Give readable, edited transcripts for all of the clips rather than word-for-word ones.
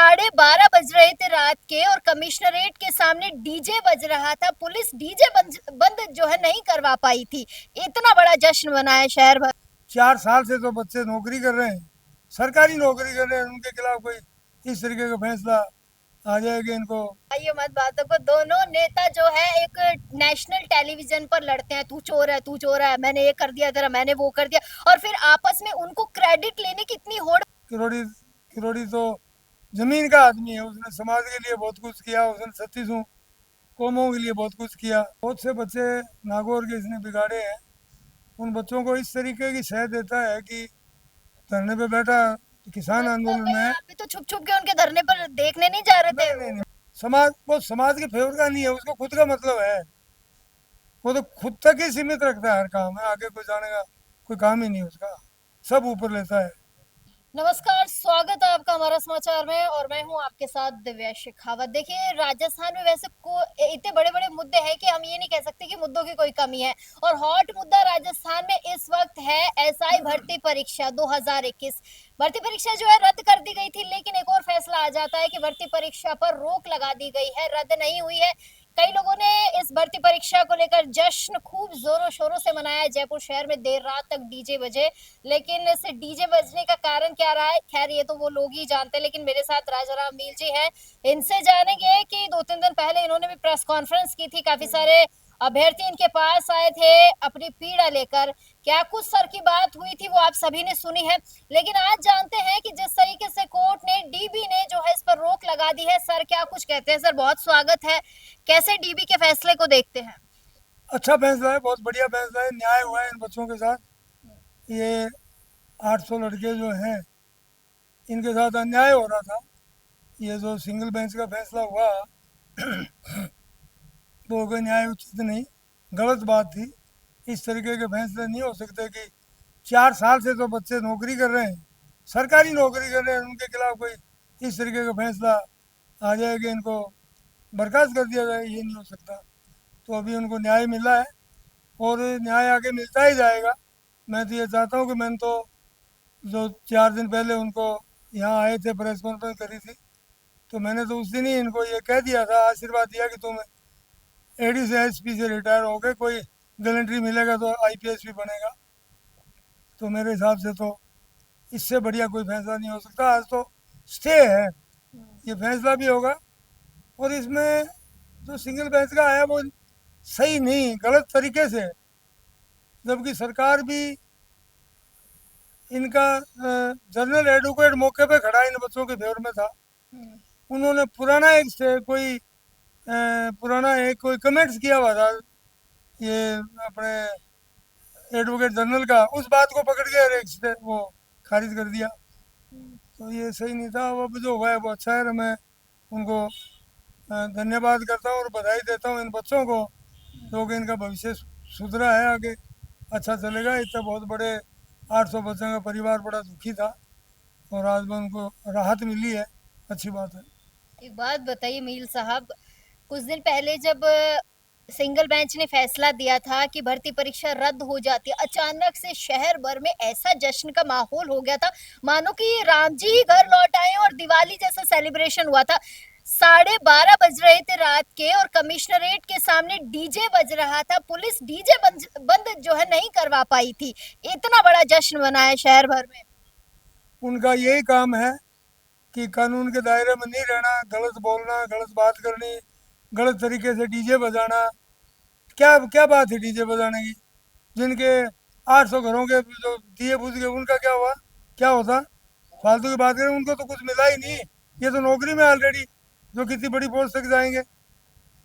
12:30 बज रहे थे रात के और कमिश्नरेट के सामने डीजे बज रहा था। पुलिस डीजे बंद जो है नहीं करवा पाई थी। इतना बड़ा जश्न मनाया शहर भर। 4 साल से तो बच्चे नौकरी कर रहे हैं, सरकारी नौकरी कर रहे हैं, उनके खिलाफ कोई इस तरीके का फैसला आ जाएगा इनको। आइए मत बातों को, दोनों नेता जो है एक नेशनल टेलीविजन पर लड़ते हैं, तू चोर है, तू चोर है, मैंने ये कर दिया तेरा, मैंने वो कर दिया, और फिर आपस में उनको क्रेडिट लेने की इतनी होड़। किरोड़ी किरोड़ी तो जमीन का आदमी है, उसने समाज के लिए बहुत कुछ किया, उसने 36 कौमों के लिए बहुत कुछ किया। बहुत से बच्चे नागौर के इसने बिगाड़े हैं। उन बच्चों को इस तरीके की शह देता है कि धरने पे बैठा किसान मतलब आंदोलन कहीं में। आप भी तो छुप छुप के उनके धरने पर देखने नहीं जा रहे थे? नहीं नहीं नहीं, समाज वो समाज के फेवर का नहीं है, उसको खुद का मतलब है। वो तो खुद तक ही सीमित रखता है हर काम है, आगे कोई जाने का कोई काम ही नहीं उसका, सब ऊपर लेता है। नमस्कार, स्वागत है आपका हमारा समाचार में और मैं हूं आपके साथ दिव्या शेखावत। देखिए, राजस्थान में वैसे को इतने बड़े बड़े मुद्दे हैं कि हम ये नहीं कह सकते कि मुद्दों की कोई कमी है। और हॉट मुद्दा राजस्थान में इस वक्त है एसआई भर्ती परीक्षा 2021। भर्ती परीक्षा जो है रद्द कर दी गई थी, लेकिन एक और फैसला आ जाता है कि भर्ती परीक्षा पर रोक लगा दी गई है, रद्द नहीं हुई है। कई लोगों ने इस भर्ती परीक्षा को लेकर जश्न खूब जोरों शोरों से मनाया। जयपुर शहर में देर रात तक डीजे बजे, लेकिन इस डीजे बजने का कारण क्या रहा है, खैर ये तो वो लोग ही जानते हैं। लेकिन मेरे साथ राजा राम मील जी हैं, इनसे जानेंगे कि 2-3 दिन पहले इन्होंने भी प्रेस कॉन्फ्रेंस की थी, काफी सारे अभ्यर्थी इनके पास आए थे अपनी पीड़ा लेकर। क्या कुछ सर की बात हुई थी वो आप सभी ने सुनी है, लेकिन आज जानते हैं कि जिस तरीके से कोर्ट ने, डीबी ने जो है इस पर रोक लगा दी है, सर क्या कुछ कहते हैं। सर बहुत स्वागत है, कैसे डीबी के फैसले को देखते हैं? अच्छा फैसला है, बहुत बढ़िया फैसला है, न्याय हुआ है इन बच्चों के साथ। ये 800 लड़के जो हैं, इनके साथ अन्याय हो रहा था। ये जो सिंगल बेंच का फैसला हुआ वो कोई न्याय उचित नहीं, गलत बात थी। इस तरीके के फैसले नहीं हो सकते कि 4 साल से तो बच्चे नौकरी कर रहे हैं, सरकारी नौकरी कर रहे हैं, उनके खिलाफ कोई इस तरीके का फैसला आ जाए कि इनको बर्खास्त कर दिया जाए, ये नहीं हो सकता। तो अभी उनको न्याय मिला है और न्याय आगे मिलता ही जाएगा। मैं तो ये चाहता हूँ कि मैंने तो जो 4 दिन पहले उनको यहाँ आए थे, प्रेस कॉन्फ्रेंस करी थी, तो मैंने तो उस दिन ही इनको ये कह दिया था, आशीर्वाद दिया कि तुम एडी से एसपी से रिटायर हो गए, कोई गैलेंट्री मिलेगा तो आईपीएस भी बनेगा। तो मेरे हिसाब से तो इससे बढ़िया कोई फैसला नहीं हो सकता। आज तो स्टे है, ये फैसला भी होगा। और इसमें जो सिंगल बेंच का आया वो सही नहीं, गलत तरीके से, जबकि सरकार भी इनका जनरल एडवोकेट मौके पे खड़ा इन बच्चों के फेवर में था। उन्होंने पुराना एक से कोई पुराना एक कोई कमेंट्स किया हुआ था ये अपने एडवोकेट जनरल का, उस बात को पकड़ के एक वो खारिज कर दिया। तो ये सही नहीं था। अब जो हुआ है वो अच्छा है, और मैं उनको धन्यवाद करता हूँ और बधाई देता हूँ इन बच्चों को, जो कि इनका भविष्य सुधरा है, आगे अच्छा चलेगा। इतना बहुत बड़े 800 बच्चों का परिवार बड़ा दुखी था और आज में उनको राहत मिली है, अच्छी बात है। एक बात बताइए मील साहब, कुछ दिन पहले जब सिंगल बेंच ने फैसला दिया था कि भर्ती परीक्षा रद्द हो जाती है, अचानक से शहर भर में ऐसा जश्न का माहौल हो गया था, मानो कि राम जी ही घर लौट आए और दिवाली जैसा सेलिब्रेशन हुआ था। 12:30 बज रहे थे रात के और कमिश्नरेट के सामने डीजे बज रहा था। पुलिस डीजे बंद जो है नहीं करवा पाई थी। इतना बड़ा जश्न मनाया शहर भर में। उनका यही काम है कि कानून के दायरे में नहीं रहना, गलत बोलना, गलत बात करनी, गलत तरीके से डीजे बजाना। क्या क्या बात है डीजे बजाने की? जिनके 800 घरों के जो दिए बुझ गए उनका क्या हुआ, क्या होता? फालतू की बात करें, उनको तो कुछ मिला ही नहीं, ये तो नौकरी में ऑलरेडी, जो कितनी बड़ी पोस्ट तक जाएंगे।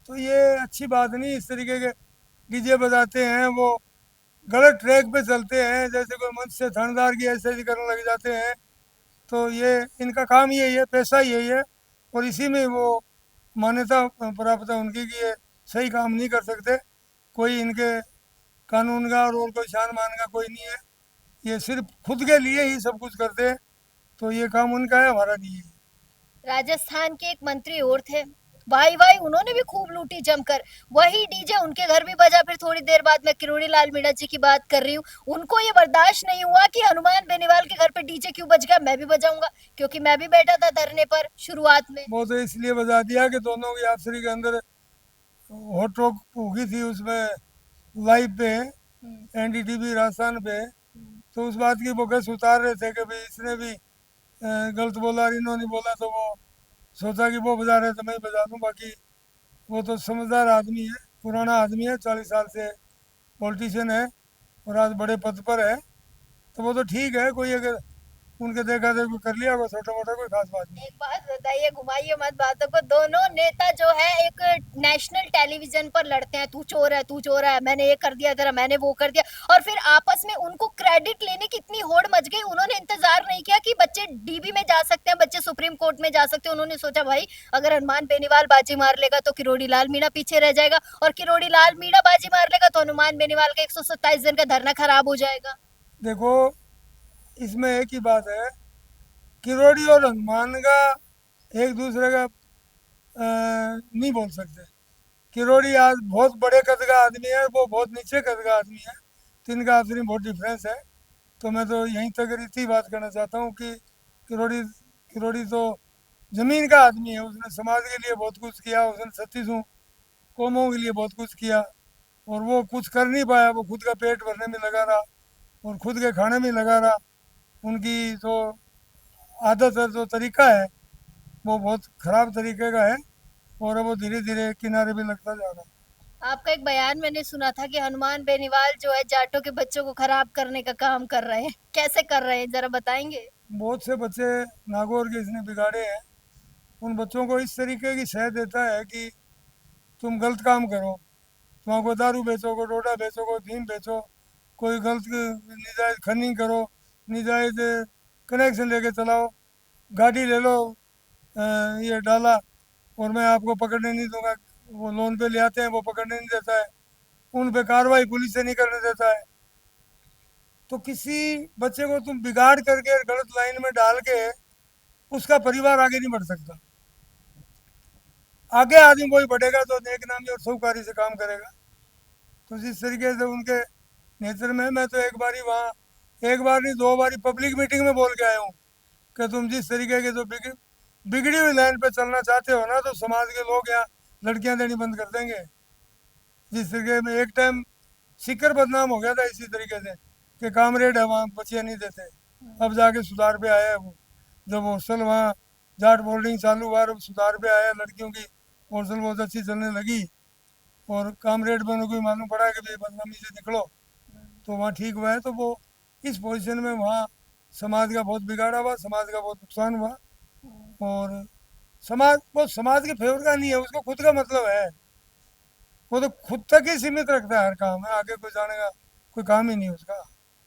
तो ये अच्छी बात नहीं, इस तरीके के डीजे बजाते हैं, वो गलत ट्रैक पे चलते हैं, जैसे कोई मंच से थानेदार की ऐसे करने लग जाते हैं। तो ये इनका काम यही है, पैसा यही है, और इसी में वो मान्यता प्राप्त है उनकी कि ये सही काम नहीं कर सकते। कोई इनके कानून का और कोई शान मान का कोई नहीं है, ये सिर्फ खुद के लिए ही सब कुछ करते हैं। तो ये काम उनका है, हमारा नहीं है। राजस्थान के एक मंत्री और थे वाई वाई उन्होंने भी खूब लूटी जमकर। वही डीजे उनके घर भी बजा। फिर थोड़ी देर बाद मैं किरोड़ी लाल मीणा जी की बात कर रही हूँ, उनको ये बर्दाश्त नहीं हुआ कि हनुमान बेनीवाल के घर पे डीजे क्यों बज गया, मैं भी बजाऊंगा, क्योंकि मैं भी बैठा था धरने पर शुरुआत में। वो तो इसलिए बजा दिया कि दोनों की आपसरी के अंदर होट रोक होगी थी उसमें, लाइव पे, हम्म, एनडीटीवी राजस्थान पे। हम्म। तो उस बात की वो गस उतार रहे थे कि भाई इसने भी गलत बोला और इन्होंने बोला, तो वो सोचा कि वो बजा रहे तो मैं ही बजा दूं। बाकी वो तो समझदार आदमी है, पुराना आदमी है, 40 साल से पॉलिटिशियन है और आज बड़े पद पर है। तो वो तो ठीक है, कोई अगर उनके देखा देखी कर लिया होगा छोटा मोटा, कोई खास बात नहीं। एक बात बताइए, घुमाइए मत बातों को। दोनों नेता जो है एक नेशनल टेलीविजन पर लड़ते हैं, तू चोर है, तू चोर है, मैंने ये कर दिया तेरा, मैंने वो कर दिया, और फिर आपस में उनको क्रेडिट लेने की इतनी होड़ मच गई। उन्होंने इंतजार नहीं किया कि बच्चे डीबी में जा सकते हैं, बच्चे सुप्रीम कोर्ट में जा सकते हैं। उन्होंने सोचा भाई अगर हनुमान बेनीवाल बाजी मार लेगा तो किरोड़ी लाल मीणा पीछे रह जाएगा, और किरोड़ी लाल मीणा बाजी मार लेगा तो हनुमान बेनीवाल का 127 दिन का धरना खराब हो जाएगा। देखो, इसमें एक ही बात है, किरोड़ी और हनुमान का एक दूसरे का नहीं बोल सकते। किरोड़ी आज बहुत बड़े कद का आदमी है, वो बहुत नीचे कद का आदमी है, तो इनका आपस में बहुत डिफरेंस है। तो मैं तो यहीं तक इतनी बात करना चाहता हूँ कि किरोड़ी किरोड़ी तो जमीन का आदमी है, उसने समाज के लिए बहुत कुछ किया, उसने 36 कौमों के लिए बहुत कुछ किया, और वो कुछ कर नहीं पाया, वो खुद का पेट भरने में लगा रहा और खुद के खाने में लगा रहा। उनकी जो आदत है, जो तरीका है, वो बहुत खराब तरीके का है, और अब वो धीरे धीरे किनारे भी लगता जा रहा है। आपका एक बयान मैंने सुना था कि हनुमान बेनीवाल जो है जाटों के बच्चों को खराब करने का काम कर रहे हैं, कैसे कर रहे हैं जरा बताएंगे। बहुत से बच्चे नागौर के इसने बिगाड़े हैं। उन बच्चों को इस तरीके की शह देता है कि तुम गलत काम करो, तुम को दारू बेचो, को डोडा बेचो, को अफीम बेचो, कोई गलत निजायज खनी करो, निजायज कनेक्शन लेके चलाओ, गाड़ी ले लो, अ, ये डाला, और मैं आपको पकड़ने नहीं दूंगा। वो लोन पे ले आते हैं, वो पकड़ने नहीं देता है, उन पे कार्रवाई पुलिस से नहीं करने देता है। तो किसी बच्चे को तुम बिगाड़ करके गलत लाइन में डाल के उसका परिवार आगे नहीं बढ़ सकता। आगे आदमी वही बढ़ेगा तो नेक नामी और सौकारी से काम करेगा। तो जिस तरीके से उनके नेचर में, मैं तो एक बारी वहाँ, एक बार नहीं 2 बारी पब्लिक मीटिंग में बोल के आया हूँ कि तुम जिस तरीके के जो बिगड़ी हुई लाइन पे चलना चाहते हो ना, तो समाज के लोग यहाँ लड़कियां देनी बंद कर देंगे। जिस तरीके में एक टाइम सिक्कर बदनाम हो गया था इसी तरीके से कि कामरेड है वहाँ बच्चियाँ नहीं देते, अब जाके सुधार पे आया है वो। जब हॉस्टल वहाँ जाट बोर्डिंग चालू हुआ, अब सुधार पे आया, लड़कियों की हॉस्टल बहुत अच्छी चलने लगी, और कामरेड में उनको भी मालूम पड़ा कि भाई बदनामी से निकलो, तो वहाँ ठीक हुआ है। तो वो इस पोजीशन में वहाँ समाज का बहुत बिगाड़ा हुआ, समाज का बहुत नुकसान हुआ। और समाज, वो समाज के फेवर का नहीं है, उसको खुद का मतलब है, वो तो खुद तक ही सीमित रखता है हर काम है, आगे कोई जाने का कोई काम ही नहीं उसका,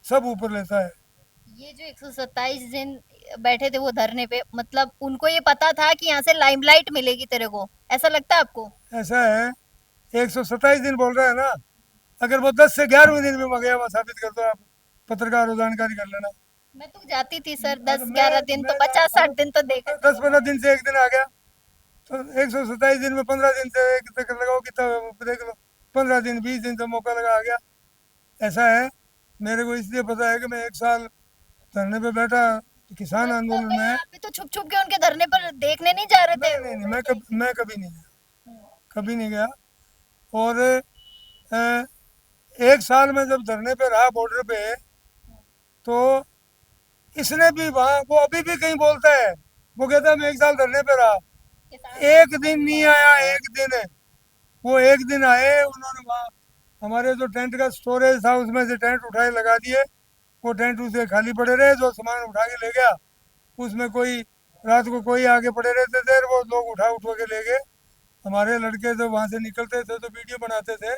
सब ऊपर लेता है। ये जो 127 दिन बैठे थे वो धरने पे, मतलब उनको ये पता था कि यहाँ से लाइमलाइट मिलेगी तेरे को, ऐसा लगता है आपको? ऐसा है, 127 दिन बोल रहे हैं ना, अगर वो 10 से 11वें दिन में गया हुआ साबित कर दो आप, पत्रकार हो जानकारी कर लेना। मैं तो जाती थी सर, अगर 10-11 दिन तो, मैं 50-60 दिन तो देखा था। 10-15 दिन से एक दिन आ गया, तो 127 दिन में 15 दिन से एक तक लगाओ, कितना हुआ, वो देख लो, 15 दिन 20 दिन से मौका लगा आ गया। ऐसा है, मेरे को इसलिए पता है कि मैं 1 साल धरने पे बैठा किसान मतलब आंदोलन भाई में। आप भी तो छुप छुप के उनके धरने पर देखने नहीं जा रहे थे, नहीं नहीं नहीं, उन्होंने क्या मैं कभी नहीं गया, किया? कभी नहीं गया। और 1 साल में जब धरने पे रहा बॉर्डर पे, तो इसने भी वहाँ, वो अभी भी कहीं बोलता है, वो कहता है मैं 1 साल धरने पे रहा, किसान एक दिन नहीं आया, एक दिन। वो एक दिन आए, उन्होंने वहाँ हमारे जो टेंट का स्टोरेज था उसमें से टेंट उठाए लगा दिए, वो टेंट उसे खाली पड़े रहे, जो सामान उठा के ले गया उसमें कोई, रात को कोई आगे पड़े रहते थे, वो लोग उठा के ले गए। हमारे लड़के जब वहाँ से निकलते थे तो वीडियो बनाते थे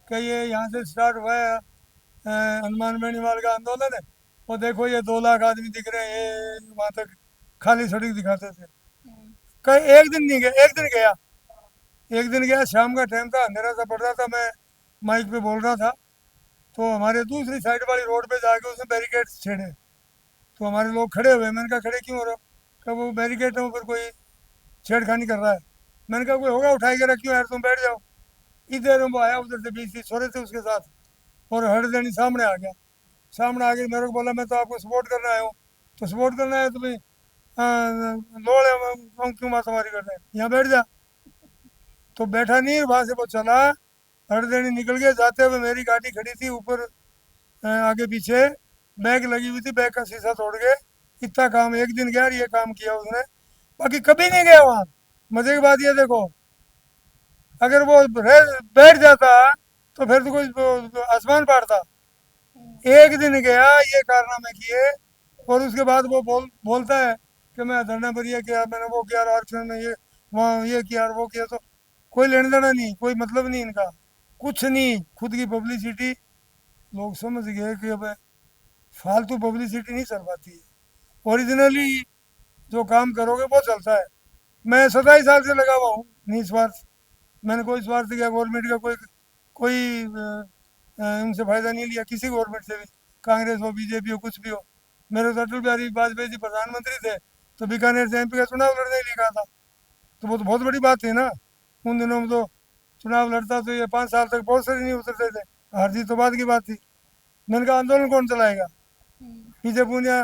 कि ये यहाँ से स्टार्ट हुआ है हनुमान बेनीवाल का आंदोलन है, और देखो ये 2 लाख आदमी दिख रहे हैं, ये वहाँ तक खाली सड़क दिखाते थे। कहीं एक दिन नहीं गया, एक दिन गया, एक दिन गया, शाम का टाइम था, अंधेरा सा पड़ रहा था, मैं माइक पे बोल रहा था, तो हमारे दूसरी साइड वाली रोड पे जाके उसने बैरिकेड छेड़े, तो हमारे लोग खड़े हुए, मैंने कहा खड़े क्यों हो रहे हो, कहा वो बैरिकेड है, ऊपर कोई छेड़खानी कर रहा है। मैंने कहा कोई होगा उठाई के रखी हो यार, तुम बैठ जाओ। इधर वो आया, उधर से 20-30 छोरे थे उसके साथ, और हरदनी सामने आ गया। सामने आके मेरे को बोला मैं तो आपको सपोर्ट करना आया हूँ। तो सपोर्ट करना है तुम्हें, लोड़ है, हम क्यों मारामारी कर रहे हैं, यहाँ बैठ जा। तो बैठा नहीं, वहां से वो चला, हरदनी निकल गया। जाते हुए मेरी गाड़ी खड़ी थी ऊपर, आगे पीछे बैग लगी हुई थी, बैग का शीशा तोड़ के। इतना काम एक दिन गया और ये काम किया उसने, बाकी कभी नहीं गया वहां। मजे की बात ये देखो, अगर वो बैठ जाता तो फिर तो कोई आसमान पार था। एक दिन गया, ये कारनामे किए, और उसके बाद वो बोलता है कि मैं धरना पर ये किया, मैंने वो किया, आरक्षण में ये, वहाँ ये किया और वो किया। तो कोई लेना देना नहीं, कोई मतलब नहीं इनका, कुछ नहीं, खुद की पब्लिसिटी। लोग समझ गए कि अब फालतू पब्लिसिटी नहीं चल पाती है, ओरिजिनली जो काम करोगे वो चलता है। मैं 27 साल से लगा हुआ हूँ निस्वार्थ, मैंने कोई स्वार्थ किया गवर्नमेंट का, कोई कोई उनसे फायदा नहीं लिया किसी गवर्नमेंट से भी, कांग्रेस हो बीजेपी हो कुछ भी हो। मेरे तो अटल बिहारी वाजपेयी जी प्रधानमंत्री थे, तो बीकानेर से एमपी का चुनाव लड़ने ही लिखा था। तो वो तो बहुत बड़ी बात थी ना। उन दिनों में तो चुनाव लड़ता तो ये 5 साल तक पोस्टर ही नहीं उतरते थे। हार जीत तो बाद की बात थी। मैंने कहा आंदोलन कौन चलाएगा, पीछे पूनिया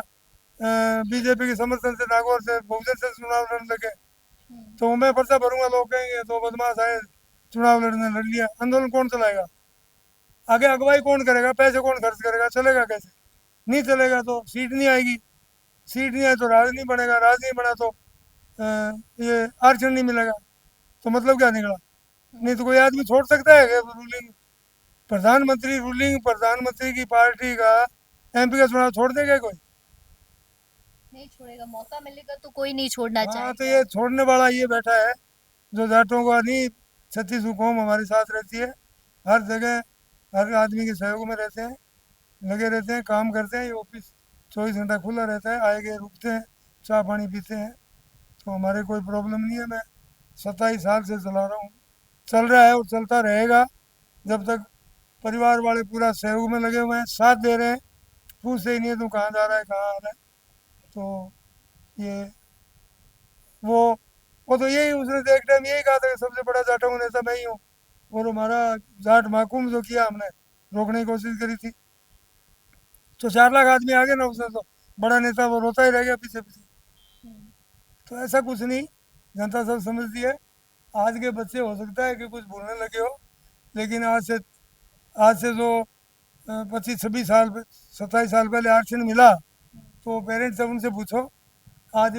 बीजेपी के समर्थन से, नागौर से, बहुजन से चुनाव लड़ने लगे। तो मैं पर्चा भरूंगा, लोग कहेंगे तो बदमाश आए, चुनाव लड़ने लड़ लिया। आंदोलन कौन चलाएगा, आगे अगुवाई कौन करेगा, पैसे कौन खर्च करेगा, चलेगा कैसे? नहीं चलेगा तो सीट नहीं आएगी, सीट नहीं आए तो राज नहीं बनेगा, राज नहीं बना तो अ, ये आरक्षण नहीं मिलेगा। तो मतलब क्या निकला? नहीं तो कोई आदमी छोड़ सकता है क्या रूलिंग प्रधानमंत्री, रूलिंग प्रधानमंत्री की पार्टी का एमपी का चुनाव छोड़ देगा कोई? नहीं छोड़ेगा, मौका मिलेगा तो कोई नहीं छोड़ना हाँ, तो चाहेगा। ये छोड़ने वाला ये बैठा है, जो जाटों का नहीं, 36 कौम हमारे साथ रहती है, हर जगह हर आदमी के सहयोग में रहते हैं, लगे रहते हैं, काम करते हैं। ये ऑफिस 24 घंटा खुला रहता है, आए गए रुकते हैं, चाय पानी पीते हैं। तो हमारे कोई प्रॉब्लम नहीं है। मैं 27 साल से चला रहा हूँ, चल रहा है और चलता रहेगा जब तक परिवार वाले पूरा सहयोग में लगे हुए हैं, साथ दे रहे हैं, पूछते ही नहीं है तू कहाँ जा रहा है, कहाँ आ रहा है। तो ये वो वो तो यही, उसने तो एक टाइम यही कहा था कि सबसे बड़ा जाटों का नेता मैं ही हूँ। और हमारा जाट महाकुंभ जो किया हमने, रोकने की कोशिश करी थी, तो 4 लाख आदमी आ गए ना उसने, तो बड़ा नेता वो रोता ही रह गया पीछे पीछे। तो ऐसा कुछ नहीं, जनता सब समझती है। आज के बच्चे हो सकता है कि कुछ भूलने लगे हो, लेकिन आज से जो 25-26 साल 27 साल पहले आरक्षण मिला, तो पेरेंट्स से उनसे पूछो, आज